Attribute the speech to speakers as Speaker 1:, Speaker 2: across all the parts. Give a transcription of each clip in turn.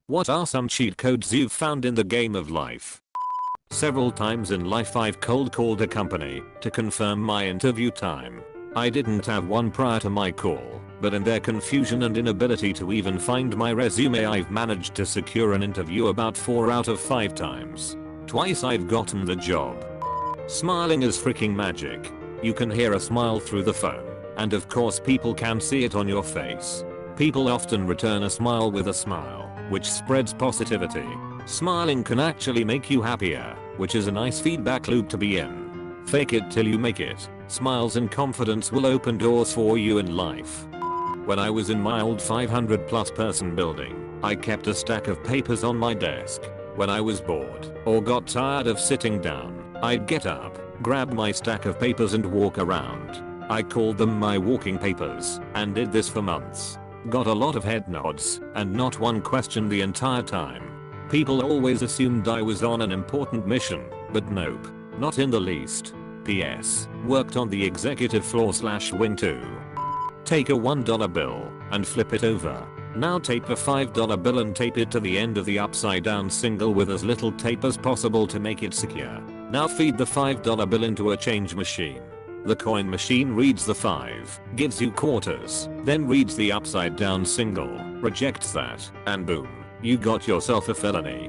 Speaker 1: What are some cheat codes you've found in the game of life? Several times in life I've cold called a company to confirm my interview time. I didn't have one prior to my call, but in their confusion and inability to even find my resume I've managed to secure an interview about 4 out of 5 times. Twice I've gotten the job. Smiling is freaking magic. You can hear a smile through the phone, and of course people can see it on your face. People often return a smile with a smile, which spreads positivity. Smiling can actually make you happier, which is a nice feedback loop to be in. Fake it till you make it. Smiles and confidence will open doors for you in life. When I was in my old 500+ person building, I kept a stack of papers on my desk. When I was bored or got tired of sitting down, I'd get up, grab my stack of papers and walk around. I called them my walking papers and did this for months. Got a lot of head nods and not one question the entire time. People always assumed I was on an important mission, but nope, not in the least. PS, worked on the executive floor / wing too. Take a $1 bill and flip it over. Now take a $5 bill and tape it to the end of the upside down single with as little tape as possible to make it secure. Now feed the $5 bill into a change machine. The coin machine reads the 5, gives you quarters, then reads the upside down single, rejects that, and boom, you got yourself a felony.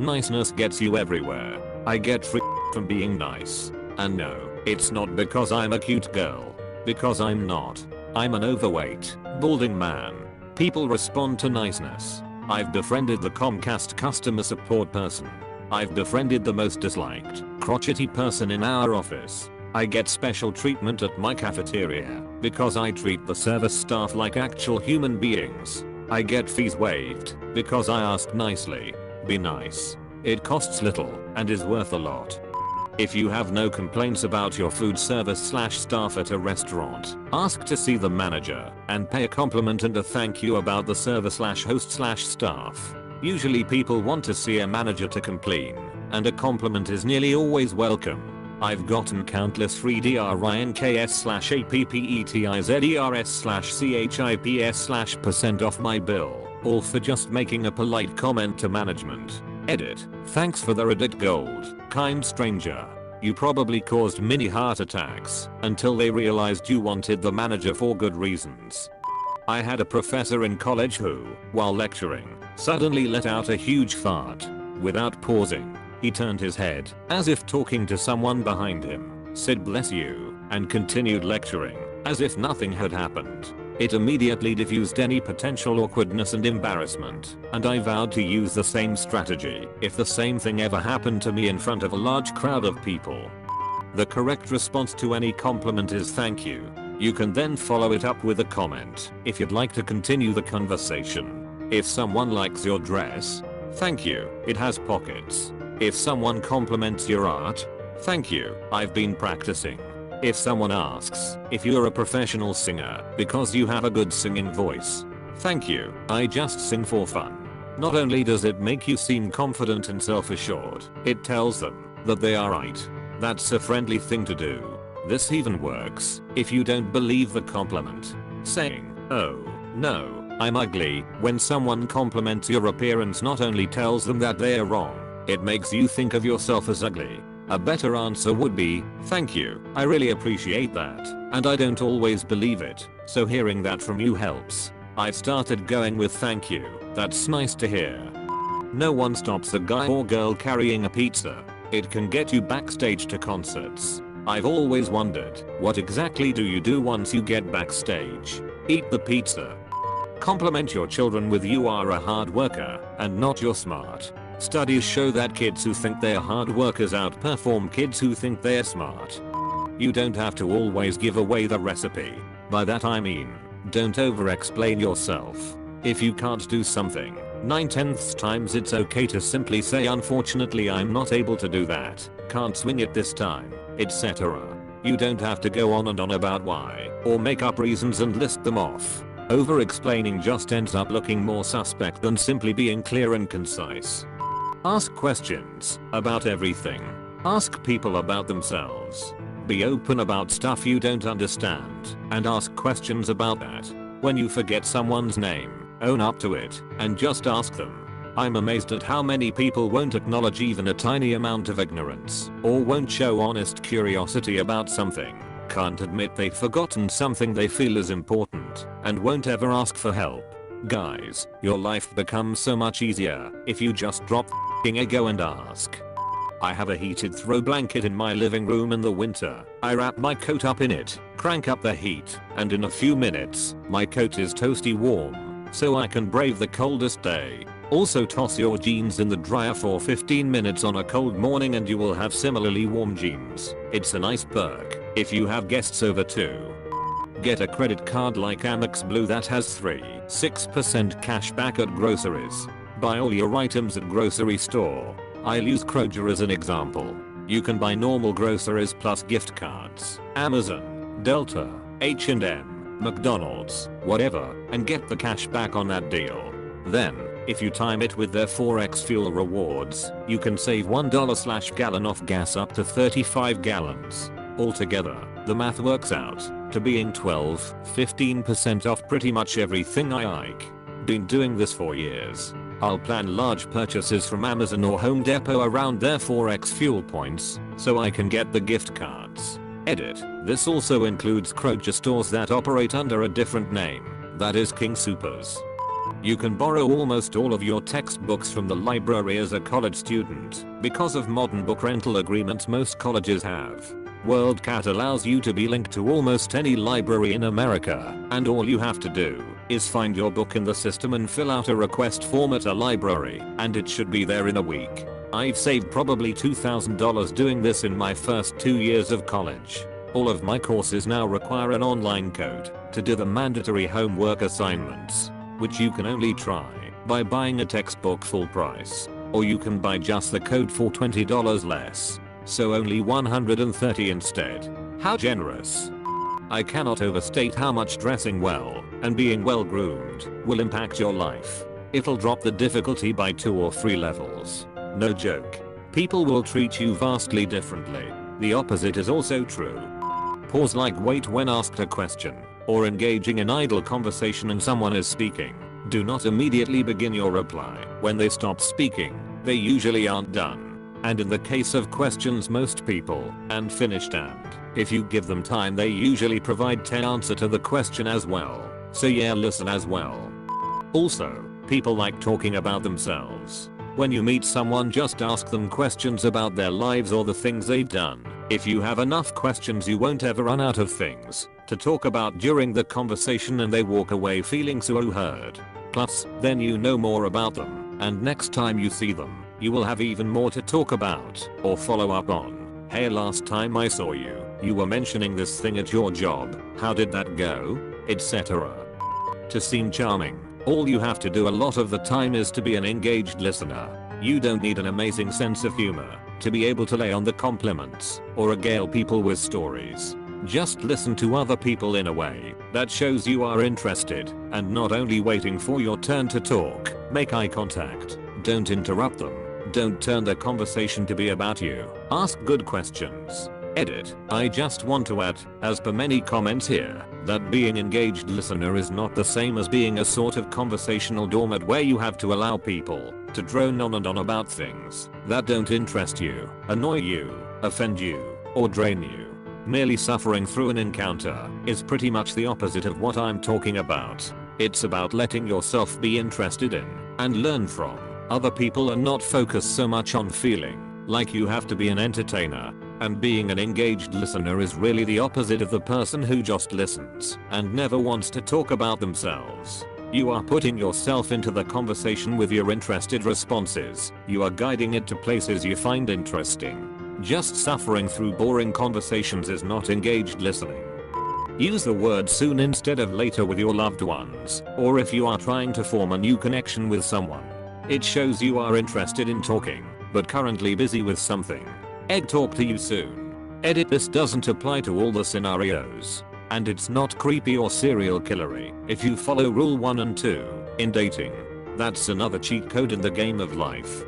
Speaker 1: Niceness gets you everywhere. I get free from being nice. And no, it's not because I'm a cute girl. Because I'm not. I'm an overweight, balding man. People respond to niceness. I've befriended the Comcast customer support person. I've befriended the most disliked, crotchety person in our office. I get special treatment at my cafeteria because I treat the service staff like actual human beings. I get fees waived because I ask nicely. Be nice. It costs little and is worth a lot. If you have no complaints about your food service / staff at a restaurant, ask to see the manager and pay a compliment and a thank you about the server / host / staff. Usually people want to see a manager to complain, and a compliment is nearly always welcome. I've gotten countless free DRINKS / APPETIZERS / CHIPS % off my bill, all for just making a polite comment to management. Edit. Thanks for the Reddit gold, kind stranger. You probably caused many heart attacks until they realized you wanted the manager for good reasons. I had a professor in college who, while lecturing, suddenly let out a huge fart. Without pausing, he turned his head, as if talking to someone behind him, said bless you, and continued lecturing, as if nothing had happened. It immediately diffused any potential awkwardness and embarrassment, and I vowed to use the same strategy if the same thing ever happened to me in front of a large crowd of people. The correct response to any compliment is thank you. You can then follow it up with a comment if you'd like to continue the conversation. If someone likes your dress, thank you, it has pockets. If someone compliments your art, thank you, I've been practicing. If someone asks if you're a professional singer because you have a good singing voice, thank you, I just sing for fun. Not only does it make you seem confident and self-assured, it tells them that they are right. That's a friendly thing to do. This even works if you don't believe the compliment. Saying, oh, no, I'm ugly, when someone compliments your appearance not only tells them that they are wrong, it makes you think of yourself as ugly. A better answer would be, thank you, I really appreciate that, and I don't always believe it, so hearing that from you helps. I've started going with thank you, that's nice to hear. No one stops a guy or girl carrying a pizza. It can get you backstage to concerts. I've always wondered, what exactly do you do once you get backstage? Eat the pizza. Compliment your children with you are a hard worker, and not you're smart. Studies show that kids who think they're hard workers outperform kids who think they're smart. You don't have to always give away the recipe. By that I mean, don't over-explain yourself. If you can't do something, 9/10 times it's okay to simply say unfortunately I'm not able to do that, can't swing it this time, etc. You don't have to go on and on about why, or make up reasons and list them off. Over-explaining just ends up looking more suspect than simply being clear and concise. Ask questions about everything. Ask people about themselves. Be open about stuff you don't understand and ask questions about that. When you forget someone's name, own up to it and just ask them. I'm amazed at how many people won't acknowledge even a tiny amount of ignorance, or won't show honest curiosity about something, can't admit they've forgotten something they feel is important, and won't ever ask for help. Guys, your life becomes so much easier if you just drop f***ing ego and ask. I have a heated throw blanket in my living room in the winter. I wrap my coat up in it, crank up the heat, and in a few minutes, my coat is toasty warm, so I can brave the coldest day. Also toss your jeans in the dryer for 15 minutes on a cold morning and you will have similarly warm jeans. It's a nice perk if you have guests over too. Get a credit card like Amex Blue that has 6% cash back at groceries. Buy all your items at grocery store. I'll use Kroger as an example. You can buy normal groceries plus gift cards, Amazon, Delta, H&M, McDonald's, whatever, and get the cash back on that deal. Then, if you time it with their 4x fuel rewards, you can save $1/gallon off gas up to 35 gallons. Altogether, the math works out to being 15% off pretty much everything I like. Been doing this for years. I'll plan large purchases from Amazon or Home Depot around their 4x fuel points, so I can get the gift cards. Edit. This also includes Kroger stores that operate under a different name, that is King Soopers. You can borrow almost all of your textbooks from the library as a college student because of modern book rental agreements most colleges have. WorldCat allows you to be linked to almost any library in America, and all you have to do is find your book in the system and fill out a request form at a library, and it should be there in a week. I've saved probably $2,000 doing this in my first 2 years of college. All of my courses now require an online code to do the mandatory homework assignments, which you can only try by buying a textbook full price, or you can buy just the code for $20 less. So only $130 instead. How generous. I cannot overstate how much dressing well and being well groomed will impact your life. It'll drop the difficulty by 2 or 3 levels. No joke. People will treat you vastly differently. The opposite is also true. Pause like wait when asked a question, or engaging in idle conversation and someone is speaking. Do not immediately begin your reply. When they stop speaking, they usually aren't done. And in the case of questions most people and finished, and if you give them time they usually provide 10 answer to the question as well. So yeah, listen as well. Also, people like talking about themselves. When you meet someone, just ask them questions about their lives or the things they've done. If you have enough questions you won't ever run out of things to talk about during the conversation and they walk away feeling so heard. Plus, then you know more about them, and next time you see them, you will have even more to talk about or follow up on. Hey, last time I saw you, you were mentioning this thing at your job. How did that go? Etc. To seem charming, all you have to do a lot of the time is to be an engaged listener. You don't need an amazing sense of humor to be able to lay on the compliments or regale people with stories. Just listen to other people in a way that shows you are interested and not only waiting for your turn to talk. Make eye contact. Don't interrupt them. Don't turn the conversation to be about you. Ask good questions. Edit. I just want to add, as per many comments here, that being engaged listener is not the same as being a sort of conversational doormat where you have to allow people to drone on and on about things that don't interest you, annoy you, offend you, or drain you. Merely suffering through an encounter is pretty much the opposite of what I'm talking about. It's about letting yourself be interested in and learn from other people and not focus so much on feeling like you have to be an entertainer. And being an engaged listener is really the opposite of the person who just listens and never wants to talk about themselves. You are putting yourself into the conversation with your interested responses. You are guiding it to places you find interesting. Just suffering through boring conversations is not engaged listening. Use the word soon instead of later with your loved ones, or if you are trying to form a new connection with someone. It shows you are interested in talking, but currently busy with something. Talk to you soon. Edit. This doesn't apply to all the scenarios. And it's not creepy or serial killery if you follow rule 1 and 2 in dating. That's another cheat code in the game of life.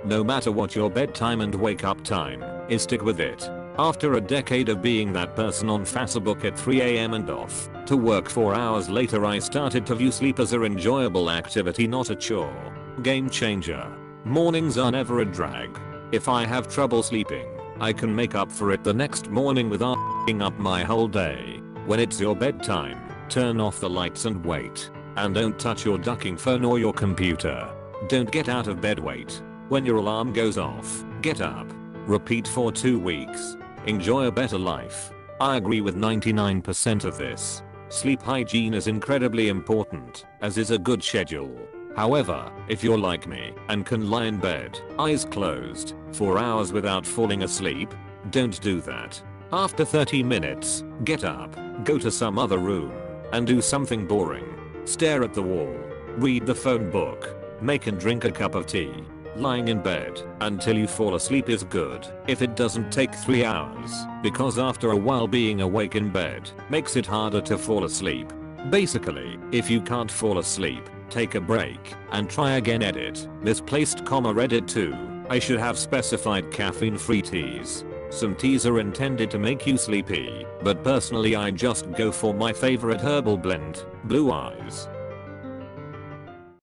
Speaker 1: No matter what your bedtime and wake up time is, stick with it. After a decade of being that person on Facebook at 3 AM and off to work 4 hours later, I started to view sleep as an enjoyable activity, not a chore. Game changer. Mornings are never a drag. If I have trouble sleeping, I can make up for it the next morning without f***ing up my whole day. When it's your bedtime, turn off the lights and wait. And don't touch your ducking phone or your computer. Don't get out of bed, wait. When your alarm goes off, get up. Repeat for 2 weeks. Enjoy a better life. I agree with 99% of this. Sleep hygiene is incredibly important, as is a good schedule. However, if you're like me and can lie in bed, eyes closed, for hours without falling asleep, don't do that. After 30 minutes, get up, go to some other room, and do something boring. Stare at the wall, read the phone book, make and drink a cup of tea. Lying in bed until you fall asleep is good if it doesn't take 3 hours, because after a while being awake in bed makes it harder to fall asleep. Basically, if you can't fall asleep, take a break and try again. Edit. Misplaced comma Reddit 2. I should have specified caffeine-free teas. Some teas are intended to make you sleepy, but personally I just go for my favorite herbal blend, Blue Eyes.